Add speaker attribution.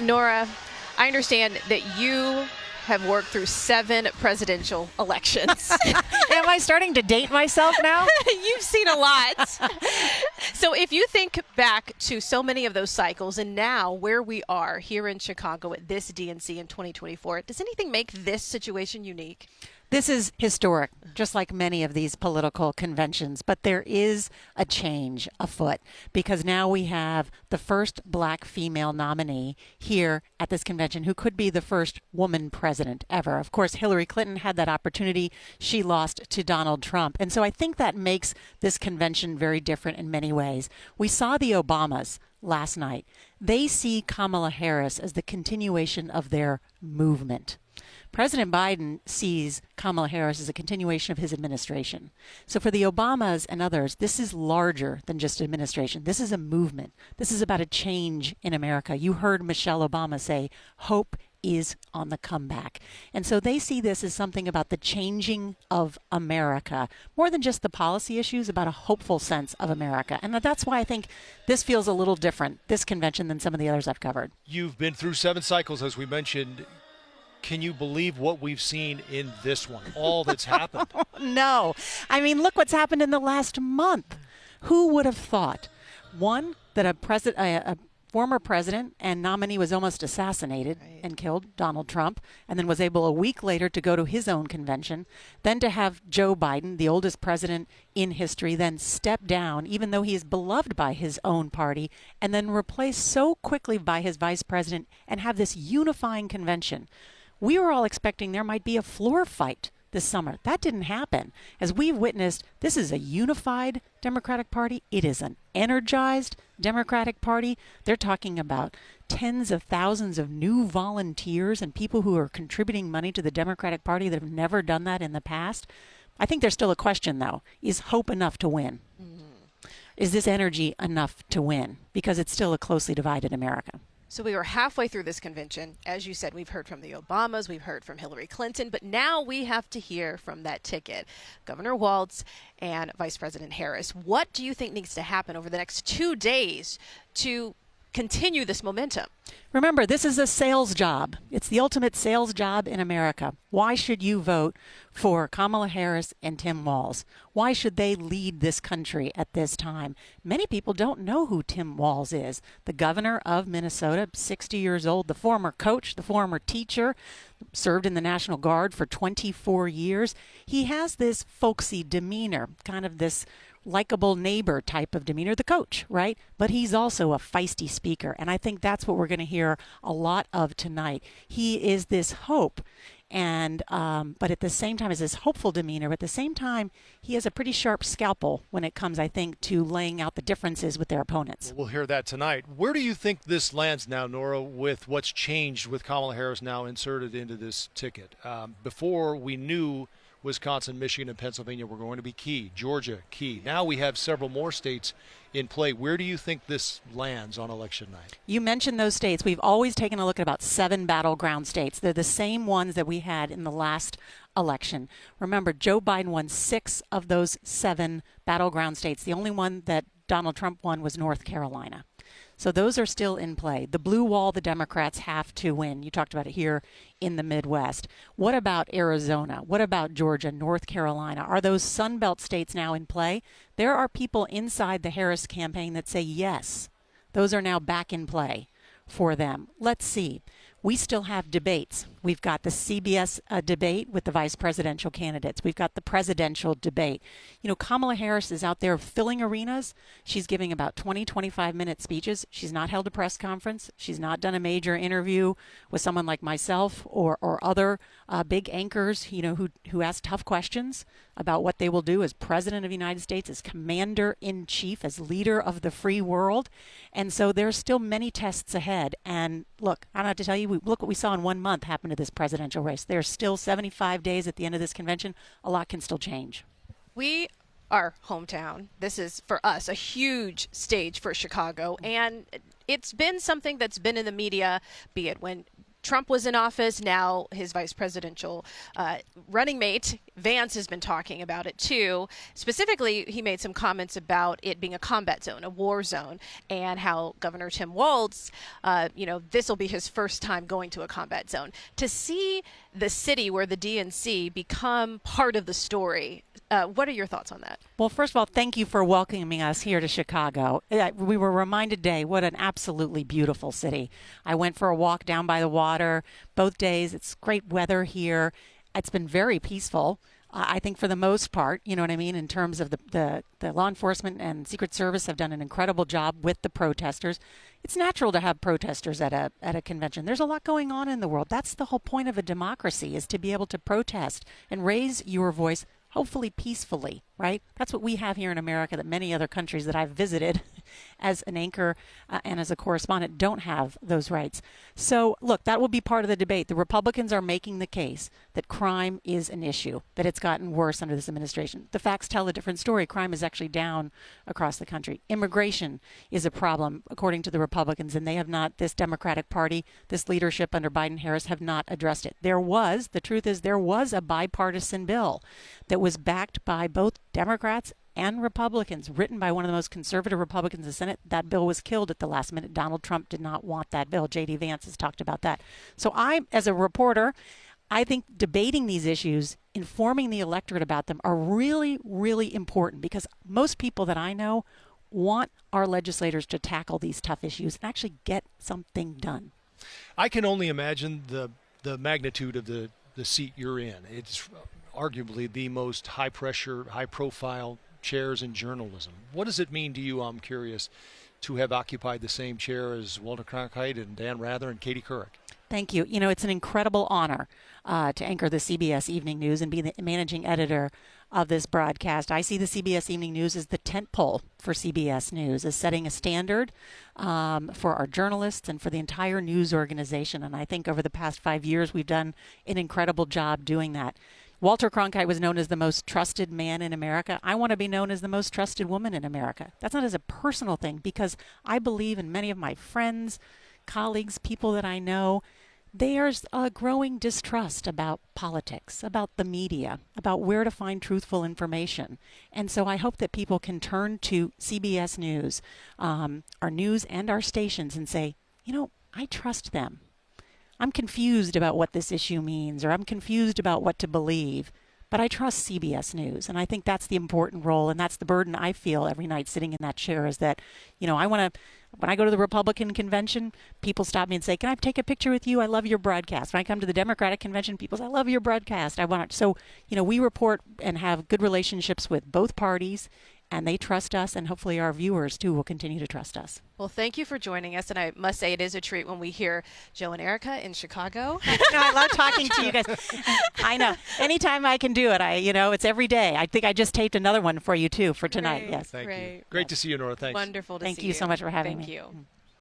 Speaker 1: Norah, I understand that you have worked through 7 presidential elections.
Speaker 2: Am I starting to date myself now?
Speaker 1: You've seen a lot. So if you think back to so many of those cycles and now where we are here in Chicago at this DNC in 2024, does anything make this situation unique?
Speaker 2: This is historic, just like many of these political conventions, but there is a change afoot because now we have the first black female nominee here at this convention who could be the first woman president ever. Of course, Hillary Clinton had that opportunity. She lost to Donald Trump. And so I think that makes this convention very different in many ways. We saw the Obamas last night. They see Kamala Harris as the continuation of their movement. President Biden sees Kamala Harris as a continuation of his administration. So for the Obamas and others, this is larger than just administration. This is a movement. This is about a change in America. You heard Michelle Obama say, hope is on the comeback. And so they see this as something about the changing of America, more than just the policy issues, about a hopeful sense of America. And that's why I think this feels a little different, this convention, than some of the others I've covered.
Speaker 3: You've been through 7 cycles, as we mentioned. Can you believe what we've seen in this one, all that's happened?
Speaker 2: No. I mean, look what's happened in the last month. Who would have thought, one, that a former president and nominee was almost assassinated and killed, Donald Trump, and then was able a week later to go to his own convention, then to have Joe Biden, the oldest president in history, then step down, even though he is beloved by his own party, and then replaced so quickly by his vice president and have this unifying convention. We were all expecting there might be a floor fight this summer. That didn't happen. As we've witnessed, this is a unified Democratic Party. It is an energized Democratic Party. They're talking about tens of thousands of new volunteers and people who are contributing money to the Democratic Party that have never done that in the past. I think there's still a question, though. Is hope enough to win? Is this energy enough to win? Because it's still a closely divided America.
Speaker 1: So we were halfway through this convention. As you said, we've heard from the Obamas, we've heard from Hillary Clinton, but now we have to hear from that ticket, Governor Walz and Vice President Harris. What do you think needs to happen over the next 2 days to continue this momentum?
Speaker 2: Remember, this is a sales job. It's the ultimate sales job in America. Why should you vote for Kamala Harris and Tim Walz? Why should they lead this country at this time? Many people don't know who Tim Walz is. The governor of Minnesota, 60 years old, the former coach, the former teacher, served in the National Guard for 24 years. He has this folksy demeanor, kind of this likable neighbor type of demeanor, the coach, right? But he's also a feisty speaker. And I think that's what we're going to hear a lot of tonight. He is this hope. And but at the same time, is this hopeful demeanor. But at the same time, he has a pretty sharp scalpel when it comes, I think, to laying out the differences with their opponents.
Speaker 3: Well, we'll hear that tonight. Where do you think this lands now, Norah, with what's changed with Kamala Harris now inserted into this ticket? Before we knew Wisconsin, Michigan, and Pennsylvania were going to be key. Georgia, key. Now we have several more states in play. Where do you think this lands on election night?
Speaker 2: You mentioned those states. We've always taken a look at about 7 battleground states. They're the same ones that we had in the last election. Remember, Joe Biden won 6 of those 7 battleground states. The only one that Donald Trump won was North Carolina. So those are still in play. The blue wall, the Democrats have to win. You talked about it here in the Midwest. What about Arizona? What about Georgia, North Carolina? Are those Sun Belt states now in play? There are people inside the Harris campaign that say yes. Those are now back in play for them. Let's see. We still have debates. We've got the CBS debate with the vice presidential candidates. We've got the presidential debate. You know, Kamala Harris is out there filling arenas. She's giving about 20, 25-minute speeches. She's not held a press conference. She's not done a major interview with someone like myself or other big anchors, you know, who ask tough questions about what they will do as president of the United States, as commander-in-chief, as leader of the free world. And so there's still many tests ahead. And look, I don't have to tell you, look what we saw in 1 month happen to this presidential race. There's still 75 days at the end of this convention. A lot can still change.
Speaker 1: We are hometown. This is, for us, a huge stage for Chicago. And it's been something that's been in the media, be it when Trump was in office. Now his vice presidential running mate, Vance, has been talking about it too. Specifically, he made some comments about it being a combat zone, a war zone, and how Governor Tim Walz, this will be his first time going to a combat zone. To see the city where the DNC become part of the story, what are your thoughts on that?
Speaker 2: Well, first of all, thank you for welcoming us here to Chicago. We were reminded today what an absolutely beautiful city. I went for a walk down by the water both days. It's great weather here. It's been very peaceful. I think for the most part, you know what I mean, in terms of the law enforcement and Secret Service have done an incredible job with the protesters. It's natural to have protesters at a convention. There's a lot going on in the world. That's the whole point of a democracy, is to be able to protest and raise your voice, hopefully peacefully, right? That's what we have here in America that many other countries that I've visited as an anchor and as a correspondent don't have those rights. So, look, that will be part of the debate. The Republicans are making the case that crime is an issue, that it's gotten worse under this administration. The facts tell a different story. Crime is actually down across the country. Immigration is a problem, according to the Republicans, and they have not, this Democratic Party, this leadership under Biden-Harris have not addressed it. The truth is, there was a bipartisan bill that was backed by both Democrats and Republicans, written by one of the most conservative Republicans in the Senate. That bill was killed at the last minute. Donald Trump did not want that bill. J.D. Vance has talked about that. So I, as a reporter, I think debating these issues, informing the electorate about them are really, really important, because most people that I know want our legislators to tackle these tough issues and actually get something done.
Speaker 3: I can only imagine the magnitude of the seat you're in. It's arguably the most high-pressure, high-profile chairs in journalism. What does it mean to you, I'm curious, to have occupied the same chair as Walter Cronkite and Dan Rather and Katie Couric?
Speaker 2: Thank you. It's an incredible honor to anchor the CBS Evening News and be the managing editor of this broadcast. I see the CBS Evening News as the tentpole for CBS News, as setting a standard for our journalists and for the entire news organization. And I think over the past 5 years, we've done an incredible job doing that. Walter Cronkite was known as the most trusted man in America. I want to be known as the most trusted woman in America. That's not as a personal thing, because I believe in many of my friends, colleagues, people that I know, there's a growing distrust about politics, about the media, about where to find truthful information. And so I hope that people can turn to CBS News, our news and our stations, and say, I trust them. I'm confused about what this issue means, or I'm confused about what to believe, but I trust CBS News. And I think that's the important role, and that's the burden I feel every night sitting in that chair, is that, when I go to the Republican convention, people stop me and say, can I take a picture with you? I love your broadcast. When I come to the Democratic convention, people say, I love your broadcast. So, we report and have good relationships with both parties, and they trust us, and hopefully our viewers, too, will continue to trust us.
Speaker 1: Well, thank you for joining us, and I must say it is a treat when we hear Joe and Erica in Chicago.
Speaker 2: I love talking to you guys. I know. Anytime I can do it, it's every day. I think I just taped another one for you, too, for tonight.
Speaker 1: Great.
Speaker 2: Yes.
Speaker 3: Thank you. Great to see you, Nora. Thanks.
Speaker 1: Wonderful to see you.
Speaker 2: Thank you so much for having me.
Speaker 1: Thank you.